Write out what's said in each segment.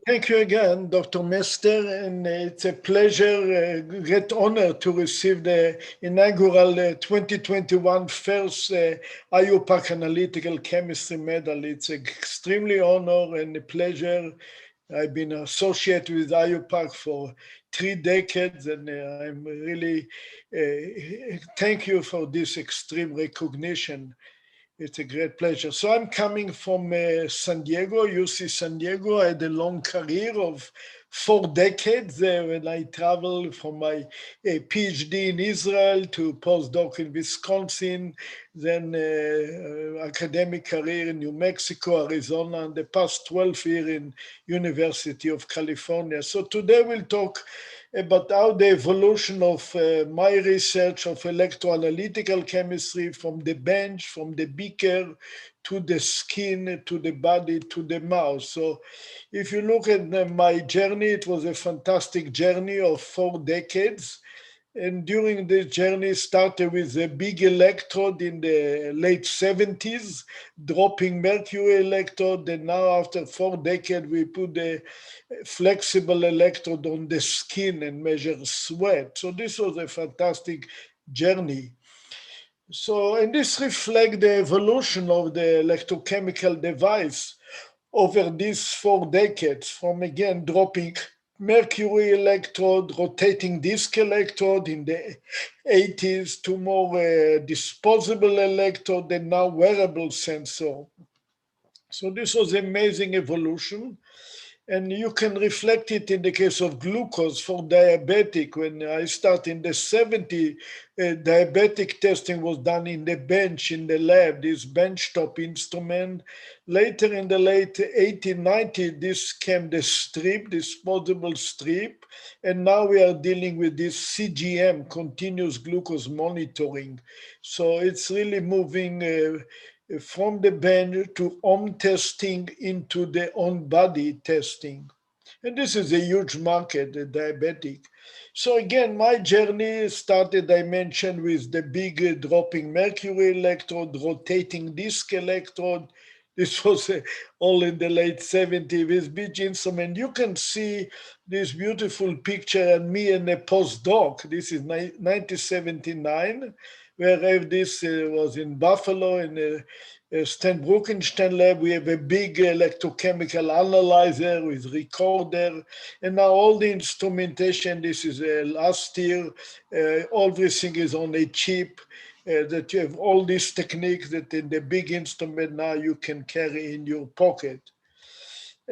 Thank you again, Dr. Mester, and it's a pleasure, great honor to receive the inaugural 2021 first IUPAC Analytical Chemistry Medal. It's an extremely honor and a pleasure. I've been associated with IUPAC for 3 decades, and I'm really thank you for this extreme recognition. It's a great pleasure. So I'm coming from San Diego, UC San Diego. I had a long career of 4 decades when I traveled from my PhD in Israel to postdoc in Wisconsin, then academic career in New Mexico, Arizona, and the past 12 years in University of California. So today we'll talk about how the evolution of my research of electroanalytical chemistry from the bench, from the beaker, to the skin, to the body, to the mouth. So if you look at my journey, it was a fantastic journey of 4 decades. And during this journey started with a big electrode in the late 70s, dropping mercury electrode. And now after 4 decades, we put a flexible electrode on the skin and measure sweat. So this was a fantastic journey. So, and this reflects the evolution of the electrochemical device over these 4 decades, from again dropping mercury electrode, rotating disc electrode in the 80s to more disposable electrode and now wearable sensor. So this was amazing evolution. And you can reflect it in the case of glucose for diabetic. When I started in the 70s, diabetic testing was done in the bench, in the lab, this benchtop instrument. Later in the late 1890s, this came the strip, disposable strip. And now we are dealing with this CGM, continuous glucose monitoring. So it's really moving from the bench to home testing into the on-body testing. And this is a huge market, the diabetic. So again, my journey started, I mentioned, with the big dropping mercury electrode, rotating disc electrode. This was all in the late 70s with big instrument. You can see this beautiful picture and me and a postdoc. This is 1979, where this was in Buffalo in Stan Bruckenstein lab. We have a big electrochemical analyzer with recorder, and now all the instrumentation, this is last year, everything is on a chip, that you have all these techniques that in the big instrument now you can carry in your pocket.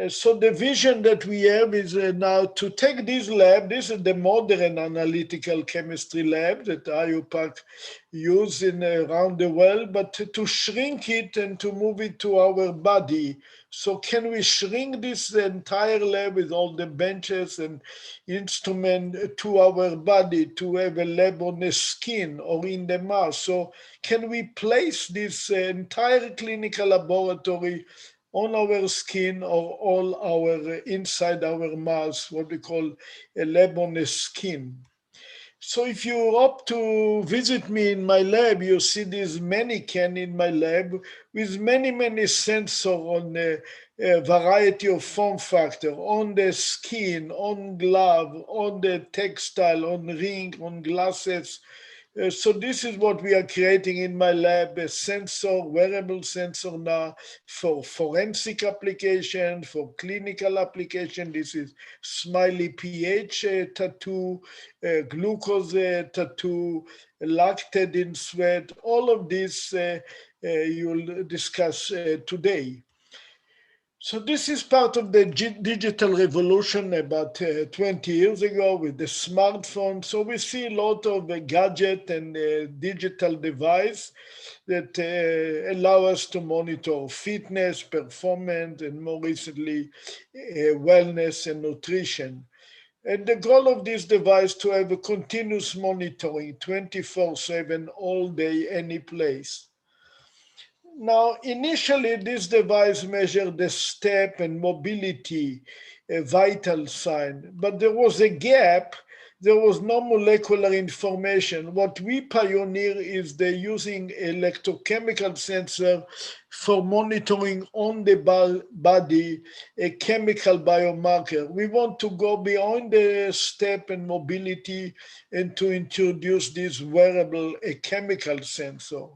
So the vision that we have is now to take this lab, this is the modern analytical chemistry lab that IUPAC use around the world, but to shrink it and to move it to our body. So can we shrink this entire lab with all the benches and instrument to our body, to have a lab on the skin or in the mouth? So can we place this entire clinical laboratory on our skin or all our inside our mouth, what we call a lab on the skin? So if you opt to visit me in my lab, you see this mannequin in my lab with many, many sensors on a variety of form factor, on the skin, on glove, on the textile, on ring, on glasses. So this is what we are creating in my lab, a sensor, wearable sensor now for forensic application, for clinical application. This is smiley pH tattoo, glucose tattoo, lactate in sweat. All of this you'll discuss today. So this is part of the digital revolution about 20 years ago with the smartphone. So we see a lot of gadget and digital device that allow us to monitor fitness, performance, and more recently, wellness and nutrition. And the goal of this device to have a continuous monitoring 24/7, all day, any place. Now, initially, this device measured the step and mobility, a vital sign, but there was a gap there was no molecular information. What we pioneer is the using electrochemical sensor for monitoring on the body a chemical biomarker. We want to go beyond the step and mobility and to introduce this wearable, a chemical sensor.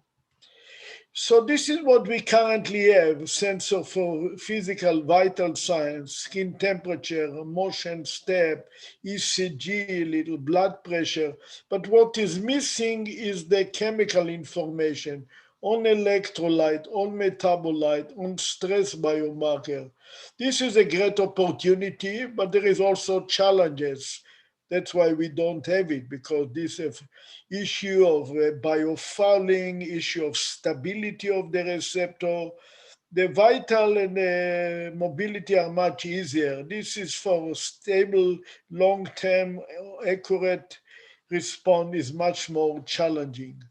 So this is what we currently have: sensor for physical vital signs, skin temperature, motion, step, ECG, little blood pressure. But what is missing is the chemical information on electrolyte, on metabolite, on stress biomarker. This is a great opportunity, but there is also challenges. That's why we don't have it, because this issue of biofouling, issue of stability of the receptor. The vital and mobility are much easier. This is for stable, long-term, accurate response is much more challenging.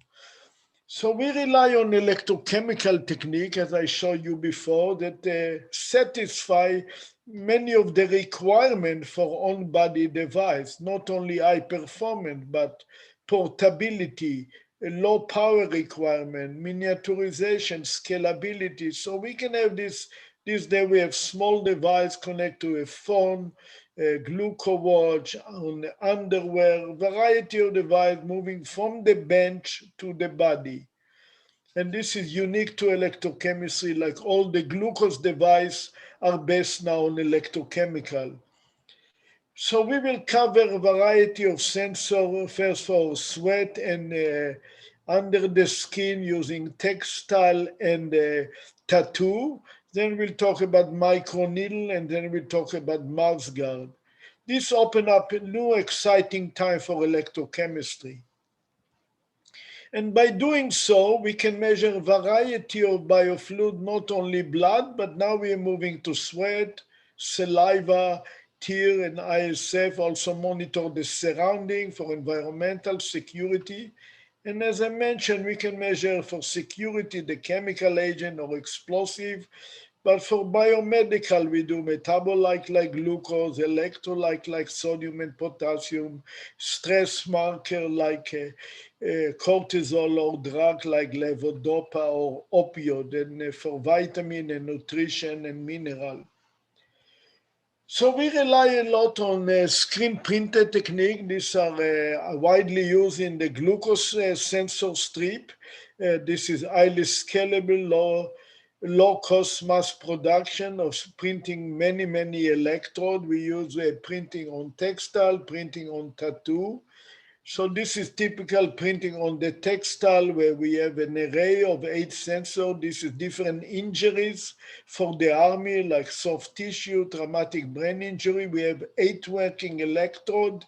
So we rely on electrochemical technique, as I showed you before, that satisfy many of the requirements for on-body device, not only high performance, but portability, a low power requirement, miniaturization, scalability. So we can have this day we have small device connect to a phone, a glucose watch, on underwear, variety of device moving from the bench to the body. And this is unique to electrochemistry, like all the glucose devices are based now on electrochemical. So we will cover a variety of sensors, first for sweat and under the skin using textile and tattoo. Then we'll talk about microneedle, and then we'll talk about mouse guard. This opens up a new exciting time for electrochemistry. And by doing so, we can measure a variety of biofluid, not only blood, but now we are moving to sweat, saliva, tear, and ISF, also monitor the surrounding for environmental security. And as I mentioned, we can measure for security the chemical agent or explosive, but for biomedical, we do metabolite like glucose, electrolyte like sodium and potassium, stress marker like cortisol, or drug like levodopa or opioid, and for vitamin and nutrition and mineral. So we rely a lot on screen printed technique. These are widely used in the glucose sensor strip. This is highly scalable, low cost mass production of printing many electrodes. We use printing on textile, printing on tattoo. So this is typical printing on the textile, where we have an array of 8 sensors. This is different injuries for the army, like soft tissue, traumatic brain injury. We have 8 working electrode,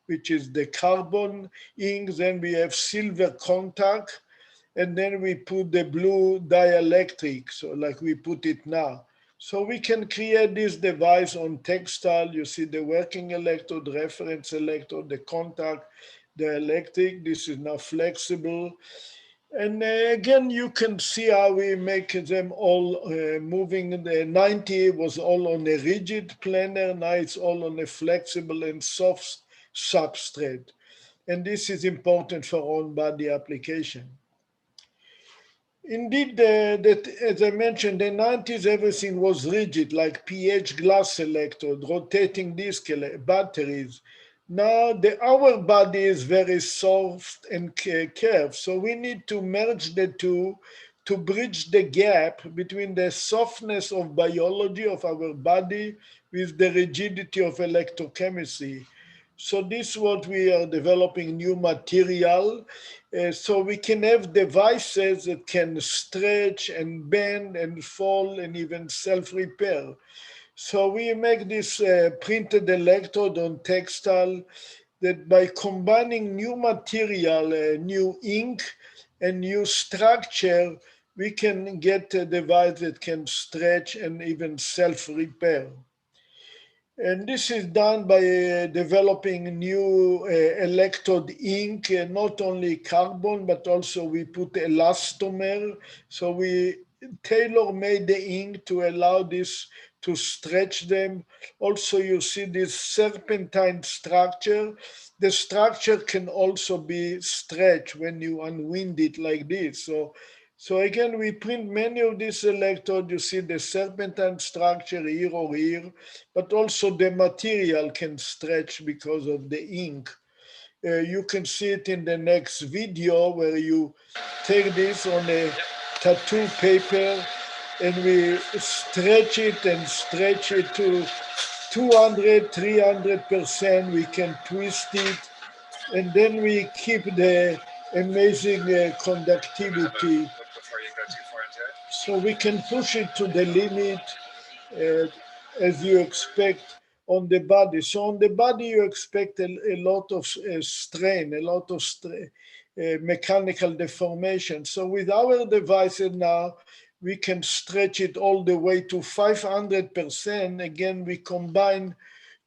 which is the carbon ink. Then we have silver contact, and then we put the blue dielectric, so like we put it now. So we can create this device on textile. You see the working electrode, reference electrode, the contact, the electric. This is now flexible. And again, you can see how we make them all moving. The 90 was all on a rigid planar. Now it's all on a flexible and soft substrate. And this is important for on-body application. Indeed, that, as I mentioned, the 90s, everything was rigid, like pH glass electrode, rotating disk batteries. Now, our body is very soft and curved, so we need to merge the two to bridge the gap between the softness of biology of our body with the rigidity of electrochemistry. So this is what we are developing, new material, so we can have devices that can stretch and bend and fall and even self-repair. So we make this printed electrode on textile that by combining new material, new ink, and new structure, we can get a device that can stretch and even self-repair. And this is done by developing new electrode ink, not only carbon, but also we put elastomer. So we tailor-made the ink to allow this to stretch them. Also, you see this serpentine structure. The structure can also be stretched when you unwind it like this. So again, we print many of these electrodes. You see the serpentine structure here or here, but also the material can stretch because of the ink. You can see it in the next video where you take this on a tattoo paper and we stretch it and stretch it to 200, 300%. We can twist it and then we keep the amazing conductivity. So we can push it to the limit as you expect on the body. So on the body, you expect a lot of strain, a lot of mechanical deformation. So with our devices now, we can stretch it all the way to 500%. Again, we combine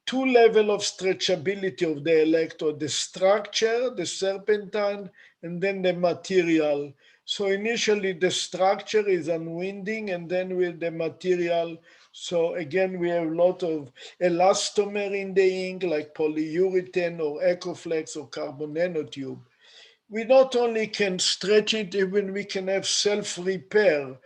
two levels of stretchability of the electrode, the structure, the serpentine, and then the material. So initially the structure is unwinding and then with the material. So again, we have a lot of elastomer in the ink like polyurethane or Ecoflex or carbon nanotube. We not only can stretch it, even we can have self-repair.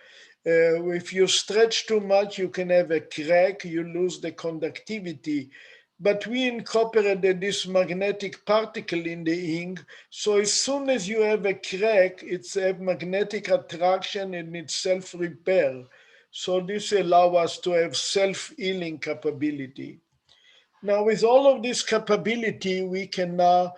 If you stretch too much, you can have a crack, you lose the conductivity. But we incorporated this magnetic particle in the ink, so as soon as you have a crack, it's a magnetic attraction and it's self-repair. So this allows us to have self-healing capability. Now, with all of this capability, we can now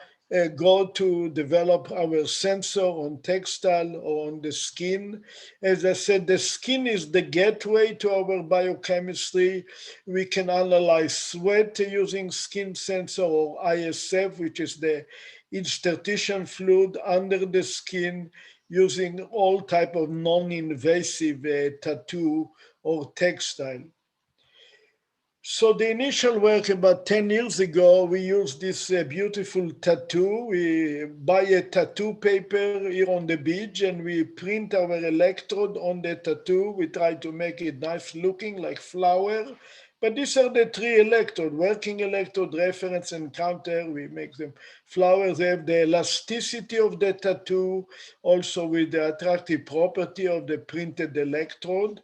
go to develop our sensor on textile or on the skin. As I said, the skin is the gateway to our biochemistry. We can analyze sweat using skin sensor or ISF, which is the interstitial fluid under the skin, using all type of non-invasive tattoo or textile. So the initial work about 10 years ago, we used this beautiful tattoo. We buy a tattoo paper here on the beach and we print our electrode on the tattoo. We try to make it nice looking like flower. But these are the three electrodes, working electrode, reference, and counter. We make them flowers. They have the elasticity of the tattoo, also with the attractive property of the printed electrode.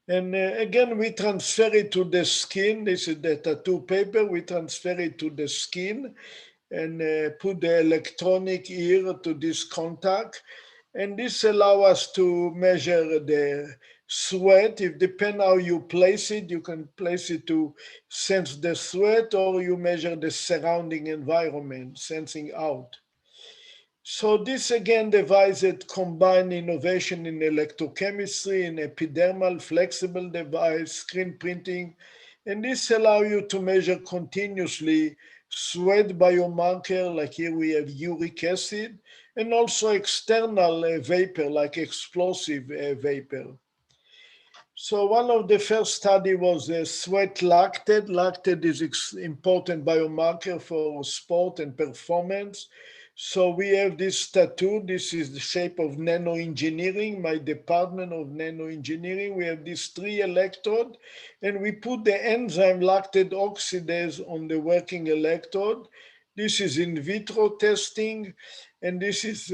And again, we transfer it to the skin. This is the tattoo paper. We transfer it to the skin and put the electronic ear to this contact. And this allows us to measure the sweat. It depends how you place it. You can place it to sense the sweat or you measure the surrounding environment, sensing out. So this again device that combine innovation in electrochemistry, in epidermal, flexible device, screen printing, and this allow you to measure continuously sweat biomarker, like here we have uric acid, and also external vapor, like explosive vapor. So one of the first study was sweat lactate. Lactate is important biomarker for sport and performance. So we have this tattoo. This is the shape of nanoengineering, my department of nanoengineering. We have these three electrodes, and we put the enzyme lactate oxidase on the working electrode. This is in vitro testing, and this is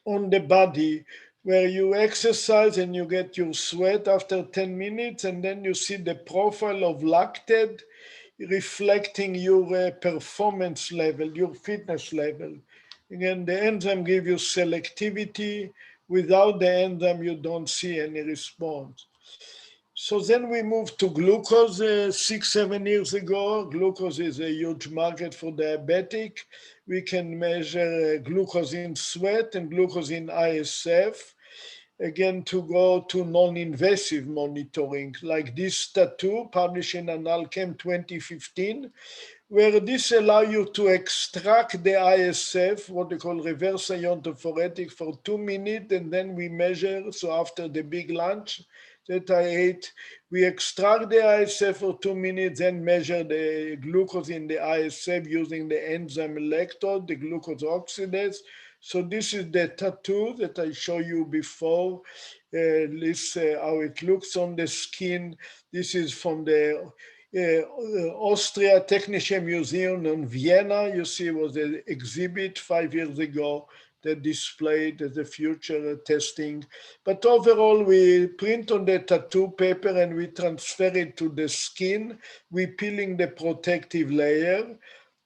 on the body, where you exercise and you get your sweat after 10 minutes, and then you see the profile of lactate reflecting your performance level, your fitness level. Again, the enzyme gives you selectivity. Without the enzyme, you don't see any response. So then we moved to glucose 6-7 years ago. Glucose is a huge market for diabetic. We can measure glucose in sweat and glucose in ISF. Again, to go to non-invasive monitoring, like this tattoo published in Analchem 2015, where this allows you to extract the ISF, what they call reverse iontophoretic, for 2 minutes, and then we measure. So after the big lunch that I ate, we extract the ISF for 2 minutes and measure the glucose in the ISF using the enzyme electrode, the glucose oxidase. So this is the tattoo that I showed you before. This how it looks on the skin. This is from the Austria Technische Museum in Vienna. You see, it was an exhibit 5 years ago that displayed the future testing. But overall, we print on the tattoo paper and we transfer it to the skin. We peeling the protective layer.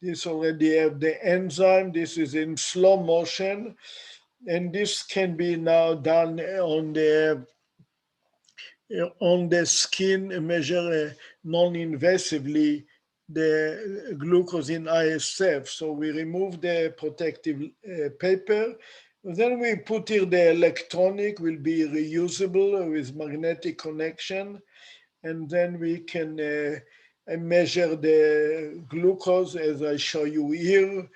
This already have the enzyme. This is in slow motion. And this can be now done on the skin, measure non-invasively the glucose in ISF. So we remove the protective paper. Then we put here the electronic, will be reusable with magnetic connection. And then we can measure the glucose as I show you here,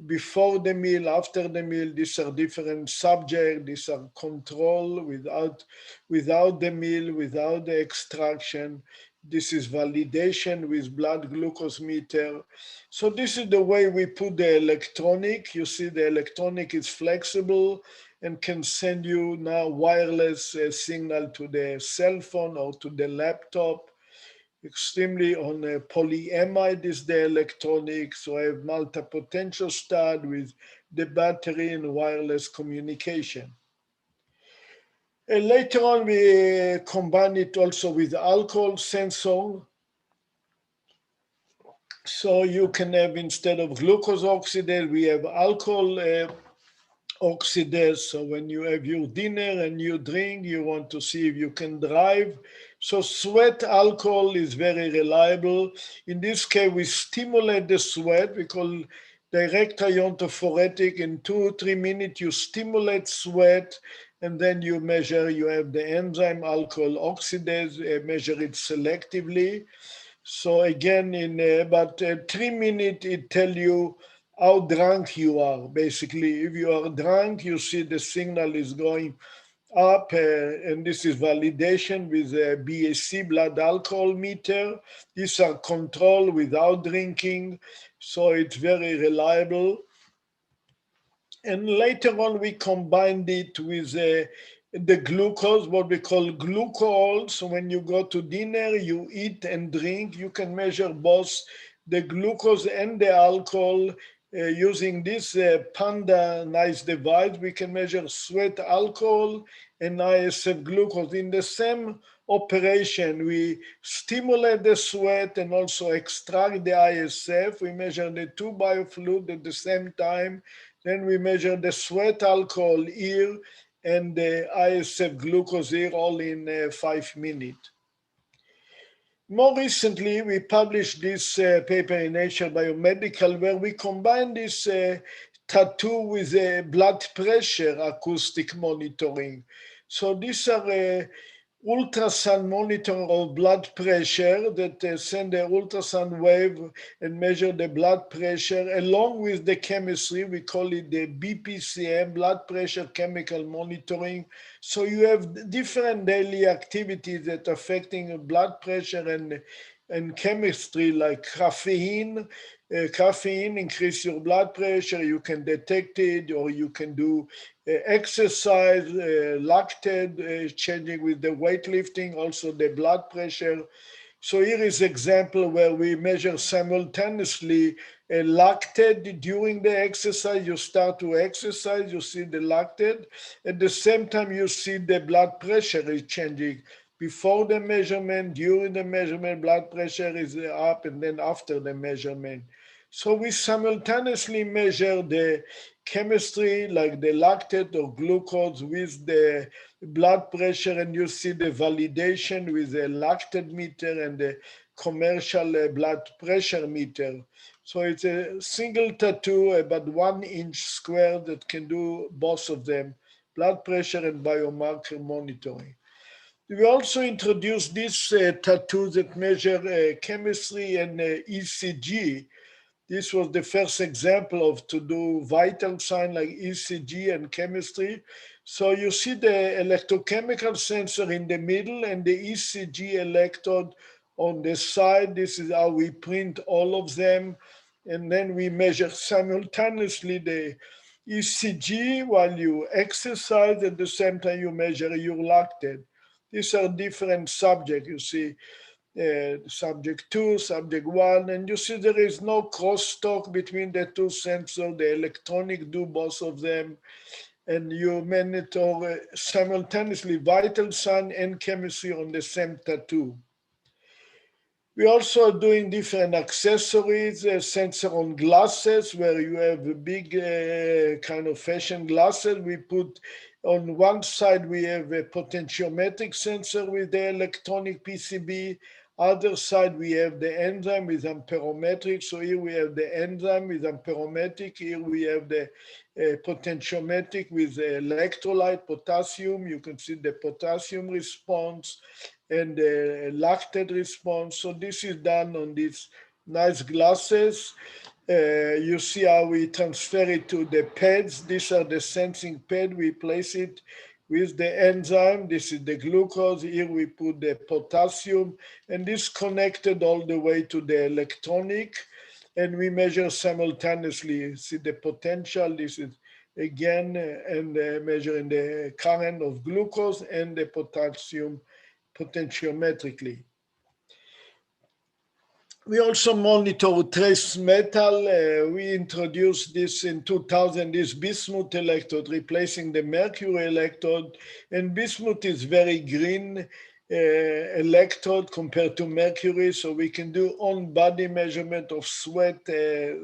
before the meal, after the meal. These are different subjects. These are control without the meal, without the extraction. This is validation with blood glucose meter. So this is the way we put the electronic. You see the electronic is flexible and can send you now wireless signal to the cell phone or to the laptop. Extremely on polyamide is the electronic, so I have multi-potential stud with the battery and wireless communication. And later on, we combine it also with alcohol sensor. So you can have, instead of glucose oxidase, we have alcohol oxidase. So when you have your dinner and you drink, you want to see if you can drive. So sweat alcohol is very reliable. In this case, we stimulate the sweat. We call direct iontophoretic. In 2 or 3 minutes, you stimulate sweat, and then you measure, you have the enzyme alcohol oxidase, measure it selectively. So again, in about 3 minutes, it tells you how drunk you are. Basically, if you are drunk, you see the signal is going up, and this is validation with a BAC, blood alcohol meter. These are controlled without drinking, so it's very reliable. And later on, we combined it with the glucose, what we call glucose. So when you go to dinner, you eat and drink, you can measure both the glucose and the alcohol. Using this Panda nice device, we can measure sweat alcohol and ISF glucose. In the same operation, we stimulate the sweat and also extract the ISF. We measure the two biofluids at the same time. Then we measure the sweat alcohol here and the ISF glucose here, all in 5 minutes. More recently, we published this paper in Nature Biomedical, where we combine this tattoo with blood pressure acoustic monitoring. So these are ultrasound monitor of blood pressure that send the ultrasound wave and measure the blood pressure along with the chemistry. We call it the BPCM, blood pressure chemical monitoring. So you have different daily activities that are affecting blood pressure and chemistry, like caffeine. Caffeine increase your blood pressure. You can detect it, or you can do exercise, lactate, changing with the weightlifting, also the blood pressure. So here is example where we measure simultaneously lactate during the exercise. You start to exercise, you see the lactate. At the same time, you see the blood pressure is changing. Before the measurement, during the measurement, blood pressure is up, and then after the measurement. So we simultaneously measure the chemistry, like the lactate or glucose, with the blood pressure, and you see the validation with the lactate meter and the commercial blood pressure meter. So it's a single tattoo, about 1 inch square, that can do both of them, blood pressure and biomarker monitoring. We also introduced this tattoo that measure chemistry and ECG. This was the first example of to do vital sign like ECG and chemistry. So you see the electrochemical sensor in the middle and the ECG electrode on the side. This is how we print all of them. And then we measure simultaneously the ECG while you exercise, at the same time you measure your lactate. These are different subjects. You see subject 2, subject 1, and you see there is no crosstalk between the two sensors. The electronic do both of them, and you monitor simultaneously vital sign and chemistry on the same tattoo. We also are doing different accessories, sensor on glasses, where you have a big kind of fashion glasses. We put on one side, we have a potentiometric sensor with the electronic PCB. Other side, we have the enzyme with amperometric. So here we have the enzyme with amperometric. Here we have the potentiometric with electrolyte, potassium. You can see the potassium response and the lactate response. So this is done on these nice glasses. You see how we transfer it to the pads. These are the sensing pad. We place it with the enzyme. This is the glucose. Here we put the potassium, and this connected all the way to the electronic, and we measure simultaneously. See the potential. This is again, and measuring the current of glucose and the potassium potentiometrically. We also monitor trace metal. We introduced this in 2000, this bismuth electrode, replacing the mercury electrode. And bismuth is very green electrode compared to mercury. So we can do on-body measurement of sweat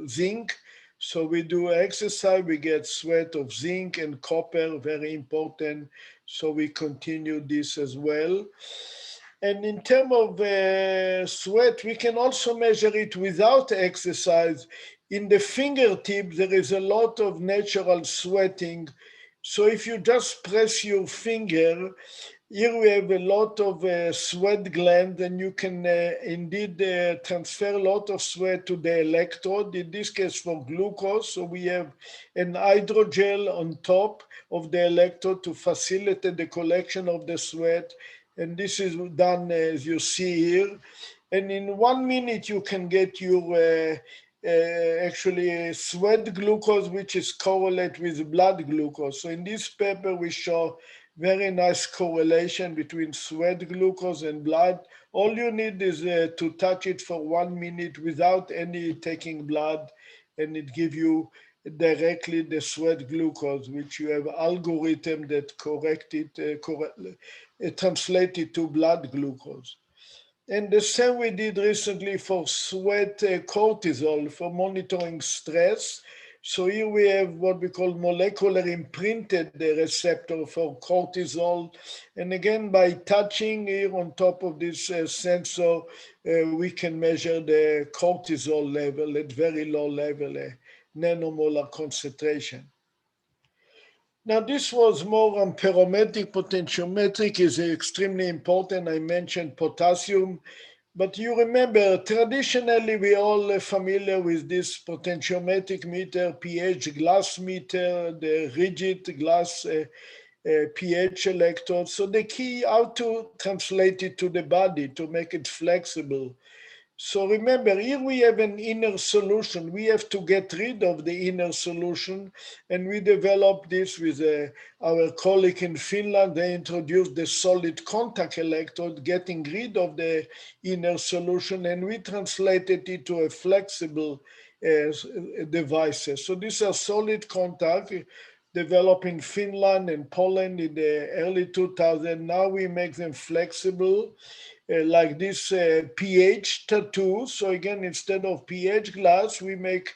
zinc. So we do exercise, we get sweat of zinc and copper, very important. So we continue this as well. And in terms of sweat, we can also measure it without exercise. In the fingertip, there is a lot of natural sweating. So if you just press your finger, here we have a lot of sweat glands, and you can indeed transfer a lot of sweat to the electrode, in this case for glucose. So we have an hydrogel on top of the electrode to facilitate the collection of the sweat. And this is done as you see here. And in 1 minute, you can get your actually sweat glucose, which is correlate with blood glucose. So in this paper, we show very nice correlation between sweat glucose and blood. All you need is to touch it for 1 minute without any taking blood, and it gives you directly the sweat glucose, which you have algorithm that correct it, translate it to blood glucose. And the same we did recently for sweat cortisol for monitoring stress. So here we have what we call molecular imprinted receptor for cortisol. And again, by touching here on top of this sensor, we can measure the cortisol level at very low level, nanomolar concentration. Now, this was more amperometric. Potentiometric is extremely important. I mentioned potassium. But you remember, traditionally, we all familiar with this potentiometric meter, pH glass meter, the rigid glass pH electrode. So the key, how to translate it to the body, to make it flexible. So remember, here we have an inner solution. We have to get rid of the inner solution, and we developed this with our colleague in Finland. They introduced the solid contact electrode, getting rid of the inner solution, and we translated it to a flexible devices. So these are solid contact developed in Finland and Poland in the early 2000s. Now we make them flexible. Like this pH tattoo. So again, instead of pH glass, we make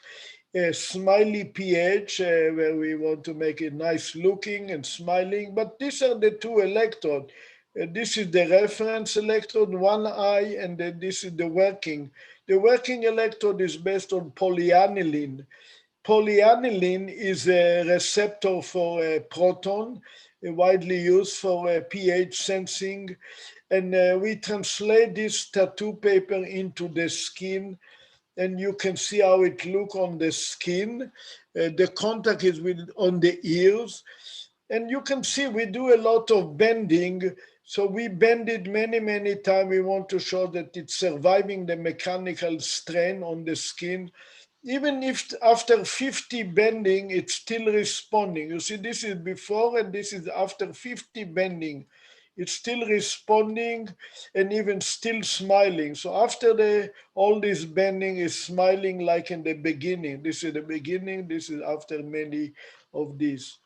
a smiley pH where we want to make it nice looking and smiling. But these are the two electrodes. This is the reference electrode, one eye, and then this is the working. The working electrode is based on polyaniline. Polyaniline is a receptor for a proton, widely used for pH sensing. And we translate this tattoo paper into the skin, and you can see how it looks on the skin. The contact is on the ears. And you can see we do a lot of bending. So we bend it many, many times. We want to show that it's surviving the mechanical strain on the skin. even if after 50 bending, it's still responding. You see, this is before and this is after 50 bending. It's still responding and even still smiling. So after all this bending is smiling like in the beginning. This is the beginning, this is after many of these.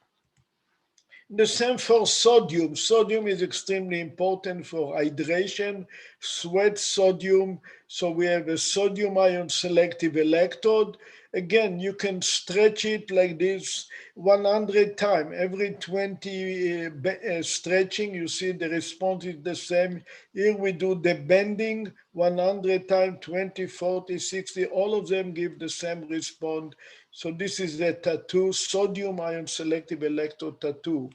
The same for sodium. Sodium is extremely important for hydration, sweat sodium. So we have a sodium ion selective electrode. Again, you can stretch it like this 100 times. Every 20 stretching, you see the response is the same. Here we do the bending 100 times, 20, 40, 60. All of them give the same response. So this is the tattoo, sodium ion selective electrode tattoo.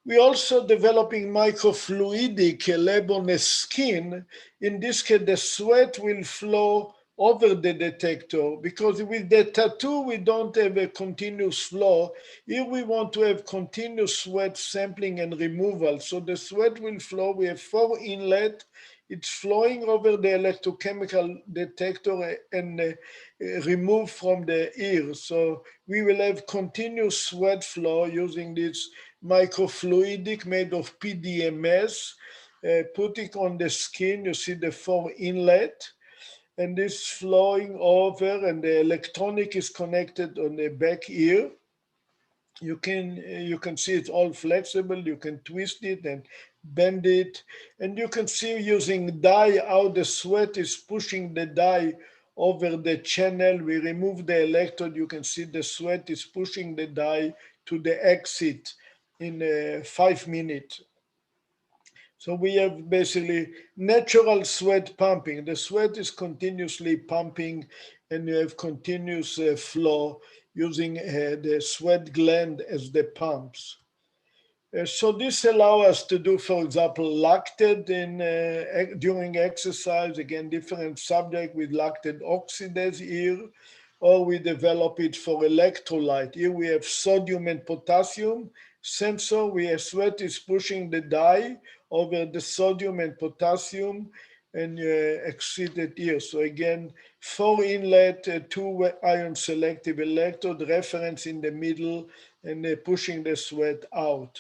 We're also developing microfluidic lab on the skin. In this case, the sweat will flow over the detector because with the tattoo, we don't have a continuous flow. Here we want to have continuous sweat sampling and removal. So the sweat will flow. We have 4 inlets. It's flowing over the electrochemical detector and removed from the ear. So we will have continuous sweat flow using this microfluidic made of PDMS. Put it on the skin, you see the 4 inlet, and this flowing over, and the electronic is connected on the back ear. You can see it's all flexible. You can twist it and bend it, and you can see using dye how the sweat is pushing the dye over the channel. We remove the electrode. You can see the sweat is pushing the dye to the exit in 5 minutes. So we have basically natural sweat pumping. The sweat is continuously pumping and you have continuous flow using the sweat gland as the pumps. So this allows us to do, for example, lactate during exercise, again, different subject with lactate oxidase here, or we develop it for electrolyte. Here we have sodium and potassium sensor. Sweat is pushing the dye over the sodium and potassium and exit it here. So again, 4 inlet, 2 ion selective electrode, reference in the middle, and pushing the sweat out.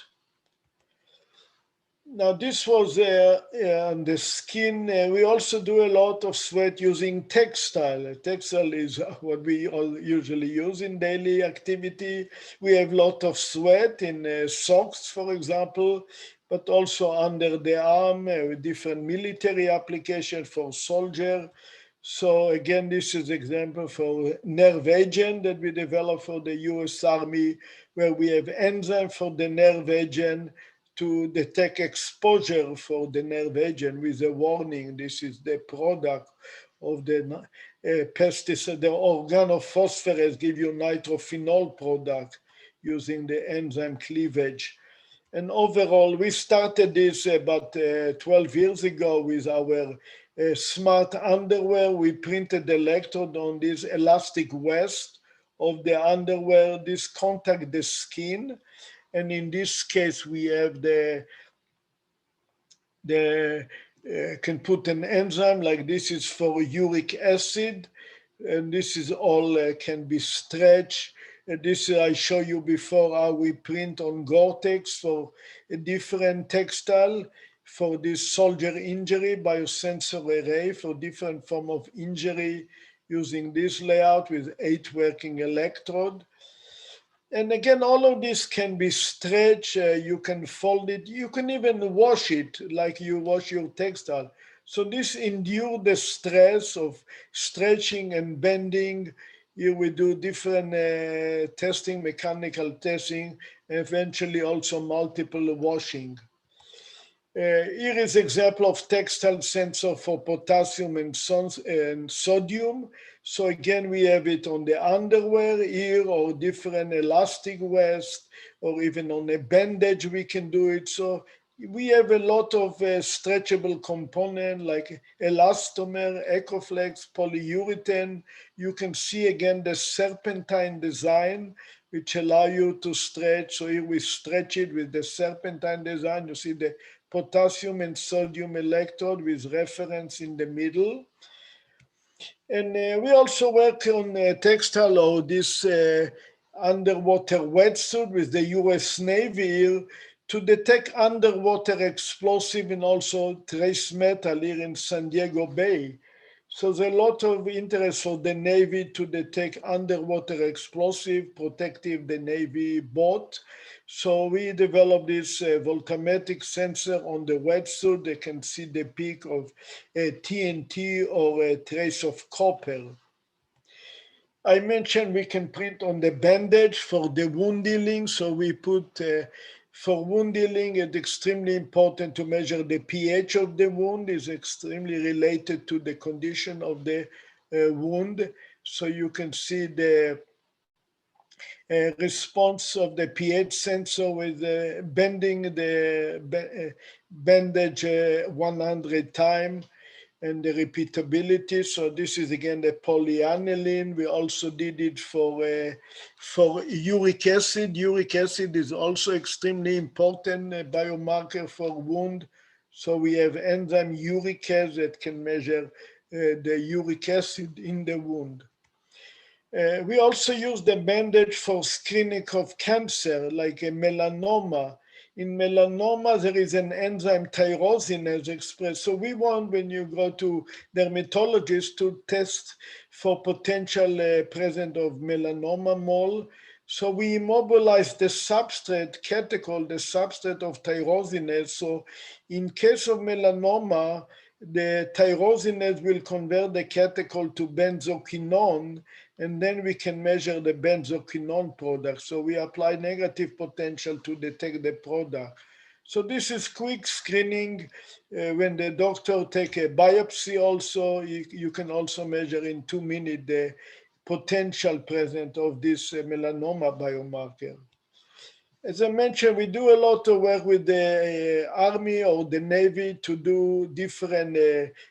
Now this was on the skin. We also do a lot of sweat using textile. Textile is what we all usually use in daily activity. We have a lot of sweat in socks, for example, but also under the arm with different military applications for soldier. So again, this is example for nerve agent that we developed for the US Army, where we have enzyme for the nerve agent to detect exposure for the nerve agent with a warning. This is the product of the pesticide. The organophosphorus give you nitrophenol product using the enzyme cleavage. And overall, we started this about 12 years ago with our smart underwear. We printed the electrode on this elastic vest of the underwear. This contact the skin. And in this case, we have can put an enzyme like this is for uric acid, and this is all can be stretched. This I show you before how we print on Gore-Tex for a different textile for this soldier injury, biosensor array for different form of injury using this layout with 8 working electrode. And again, all of this can be stretched, you can fold it, you can even wash it like you wash your textile. So this endure the stress of stretching and bending. Here we do different testing, mechanical testing, eventually also multiple washing. Here is example of textile sensor for potassium and sodium. So again, we have it on the underwear here or different elastic vest, or even on a bandage we can do it. So we have a lot of stretchable component like elastomer, Ecoflex, polyurethane. You can see again the serpentine design which allow you to stretch. So here we stretch it with the serpentine design. You see the potassium and sodium electrode with reference in the middle. And we also work on textile or this underwater wetsuit with the US Navy here to detect underwater explosive and also trace metal here in San Diego Bay. So there's a lot of interest for the Navy to detect underwater explosive, protective the Navy boat. So we developed this voltammetric sensor on the wetsuit. They can see the peak of TNT or a trace of copper. I mentioned we can print on the bandage for the wound healing. So we put, for wound healing, it's extremely important to measure the pH of the wound. Is extremely related to the condition of the wound. So you can see the response of the pH sensor with bending the bandage 100 times and the repeatability. So this is again the polyaniline. We also did it for uric acid. Uric acid is also extremely important biomarker for wound. So we have enzyme uricase that can measure the uric acid in the wound. We also use the bandage for screening of cancer, like a melanoma. In melanoma, there is an enzyme tyrosinase expressed. So we want, when you go to dermatologist, to test for potential presence of melanoma mole. So we immobilize the substrate catechol, the substrate of tyrosinase. So in case of melanoma, the tyrosinase will convert the catechol to benzoquinone, and then we can measure the benzoquinone product. So we apply negative potential to detect the product. So this is quick screening. When the doctor take a biopsy also, you can also measure in 2 minutes the potential presence of this melanoma biomarker. As I mentioned, we do a lot of work with the Army or the Navy to do different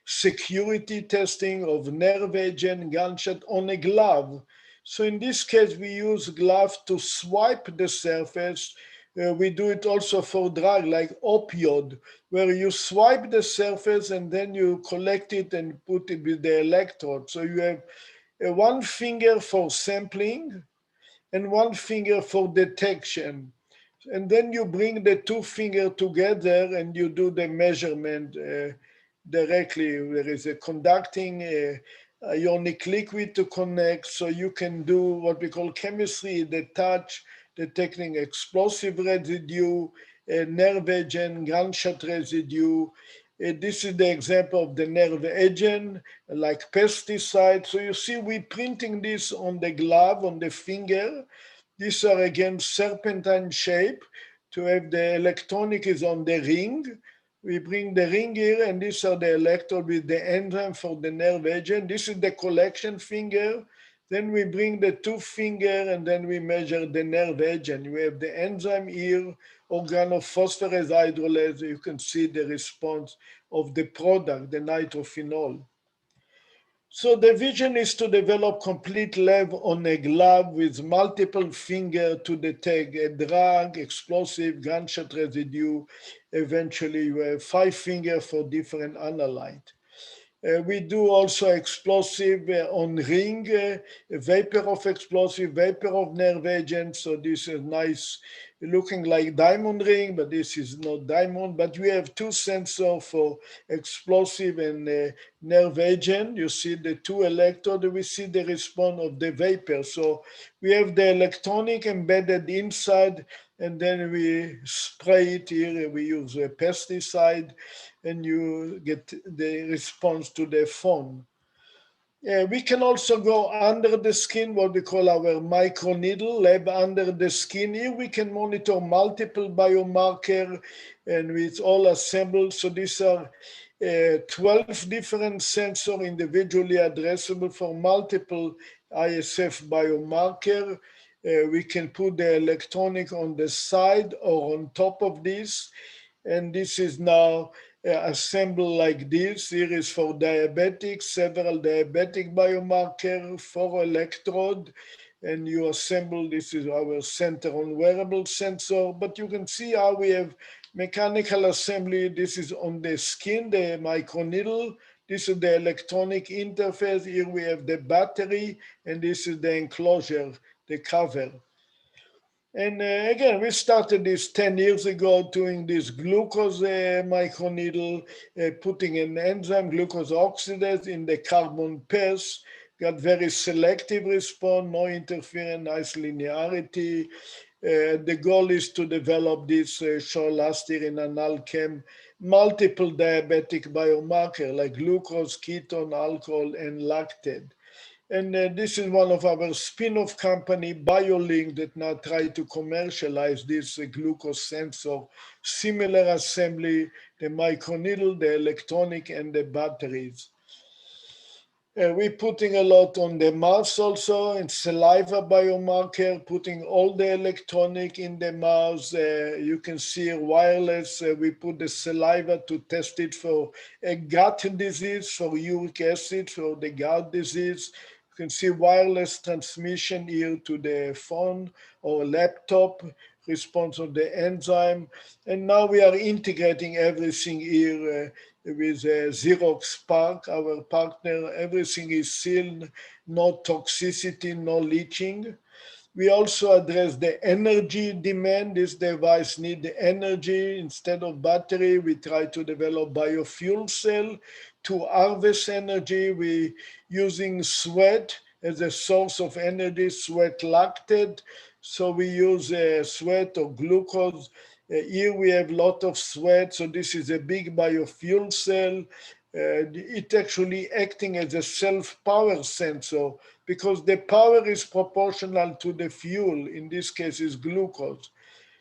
security testing of nerve agent, gunshot on a glove. So in this case, we use glove to swipe the surface. We do it also for drug like opioid, where you swipe the surface and then you collect it and put it with the electrode. So you have one finger for sampling and one finger for detection. And then you bring the two fingers together and you do the measurement directly. There is a conducting ionic liquid to connect, so you can do what we call chemistry, the touch, detecting explosive residue, nerve agent, gunshot residue. This is the example of the nerve agent, like pesticide. So you see, we printing this on the glove, on the finger. These are again serpentine shape. To have the electronic is on the ring. We bring the ring here, and these are the electrode with the enzyme for the nerve agent. This is the collection finger. Then we bring the two finger, and then we measure the nerve agent. We have the enzyme here, organophosphorus hydrolase. You can see the response of the product, the nitrophenol. So the vision is to develop complete lab on a glove with multiple fingers to detect a drug, explosive, gunshot residue. Eventually you have 5 fingers for different analyte. We do also explosive on ring, vapor of explosive, vapor of nerve agent. So this is nice, looking like diamond ring, but this is not diamond. But we have 2 sensors for explosive and nerve agent. You see the 2 electrodes, we see the response of the vapor. So we have the electronic embedded inside, and then we spray it here. We use a pesticide, and you get the response to the phone. We can also go under the skin, what we call our microneedle lab under the skin. Here we can monitor multiple biomarkers, and it's all assembled. So these are 12 different sensors individually addressable for multiple ISF biomarker. We can put the electronic on the side or on top of this. And this is now assembled like this. Here is for diabetics, several diabetic biomarker, 4 electrode, and you assemble, this is our center on wearable sensor, but you can see how we have mechanical assembly. This is on the skin, the microneedle, This is the electronic interface. Here we have the battery, and this is the enclosure, the cover. And again, we started this 10 years ago doing this glucose microneedle, putting an enzyme, glucose oxidase, in the carbon pairs. Got very selective response, no interference, nice linearity. The goal is to develop this, show last year in Analchem, multiple diabetic biomarker like glucose, ketone, alcohol, and lactate. And this is one of our spin-off company, BioLink, that now try to commercialize this glucose sensor, similar assembly, the microneedle, the electronic, and the batteries. We're putting a lot on the mouth also, and saliva biomarker, putting all the electronic in the mouth. You can see wireless. We put the saliva to test it for a gut disease, for uric acid, for the gut disease. You can see wireless transmission here to the phone or laptop, response of the enzyme. And now we are integrating everything here with Xerox Spark, our partner. Everything is sealed, no toxicity, no leaching. We also address the energy demand. This device needs the energy. Instead of battery, we try to develop biofuel cell to harvest energy. We using sweat as a source of energy, sweat lactate. So we use sweat or glucose. Here we have a lot of sweat, so this is a big biofuel cell. It's actually acting as a self-power sensor because the power is proportional to the fuel, in this case is glucose.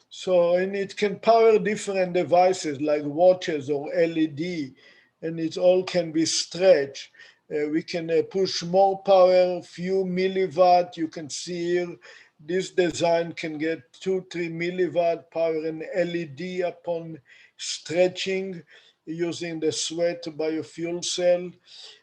So, and it can power different devices like watches or LED, and it all can be stretched. We can push more power, few milliwatt. You can see here, this design can get 2-3 milliwatt power and LED upon stretching using the sweat biofuel cell.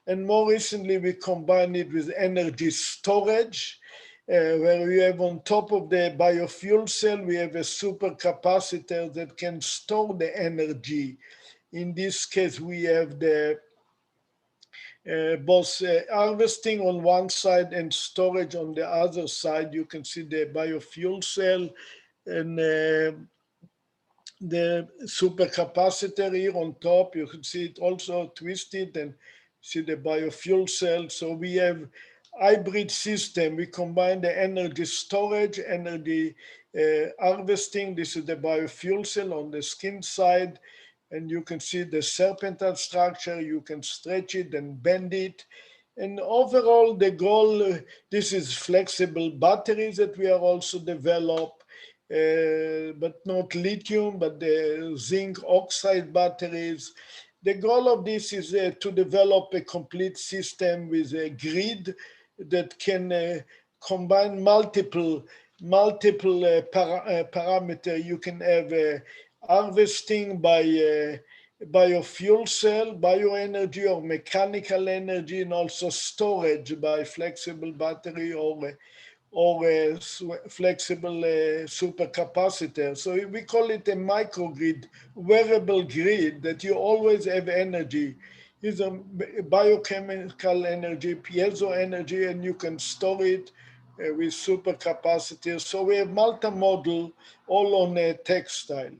And more recently, we combine it with energy storage, where we have on top of the biofuel cell, we have a supercapacitor that can store the energy. In this case, we have the both harvesting on one side and storage on the other side. You can see the biofuel cell and the supercapacitor here on top. You can see it also twisted and see the biofuel cell. So we have hybrid system. We combine the energy storage, energy harvesting. This is the biofuel cell on the skin side. And you can see the serpentine structure. You can stretch it and bend it. And overall, the goal, this is flexible batteries that we are also develop, but not lithium, but the zinc oxide batteries. The goal of this is to develop a complete system with a grid that can combine multiple parameters. You can have harvesting by biofuel cell, bioenergy or mechanical energy, and also storage by flexible battery or a flexible supercapacitor. So we call it a microgrid, wearable grid that you always have energy. It's a biochemical energy, piezo energy, and you can store it with supercapacitors. So we have multi-model all on a textile.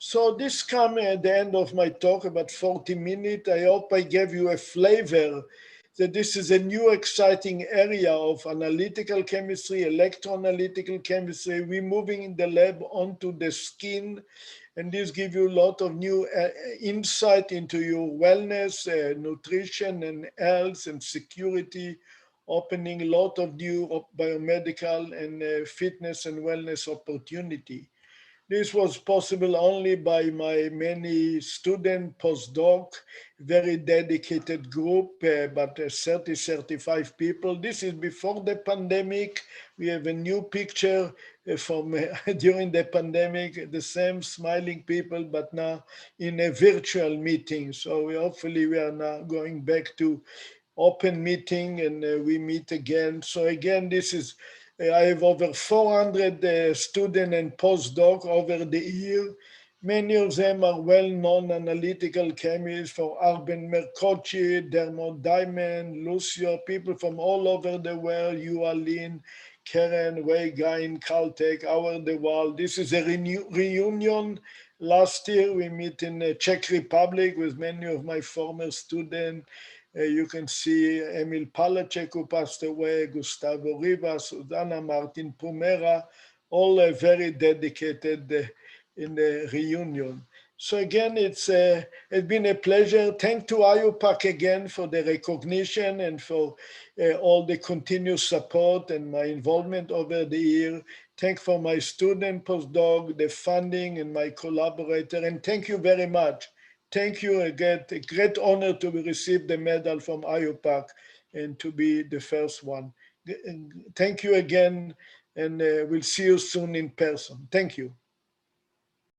So this comes at the end of my talk, about 40 minutes. I hope I gave you a flavor that this is a new exciting area of analytical chemistry, electroanalytical chemistry. We're moving in the lab onto the skin, and this gives you a lot of new insight into your wellness, nutrition, and health and security, opening a lot of new biomedical and fitness and wellness opportunity. This was possible only by my many student, postdoc, very dedicated group, but 30, 35 people. This is before the pandemic. We have a new picture from during the pandemic, the same smiling people, but now in a virtual meeting. So hopefully we are now going back to open meeting and we meet again. So again, this is I have over 400 students and postdoc over the year. Many of them are well-known analytical chemists from Arben Mercocci, Dermot Diamond, Lucio, people from all over the world, Yualin, Karen, Wei Gain, Caltech, Our the World. This is a reunion. Last year we meet in the Czech Republic with many of my former students. You can see Emil Palacek, who passed away, Gustavo Rivas, Susana Martin Pumera, all very dedicated in the reunion. So again, it's been a pleasure. Thank to IUPAC again for the recognition and for all the continuous support and my involvement over the year. Thank for my student postdoc, the funding, and my collaborator. And thank you very much. Thank you again. A great honor to receive the medal from IUPAC and to be the first one. Thank you again, and we'll see you soon in person. Thank you.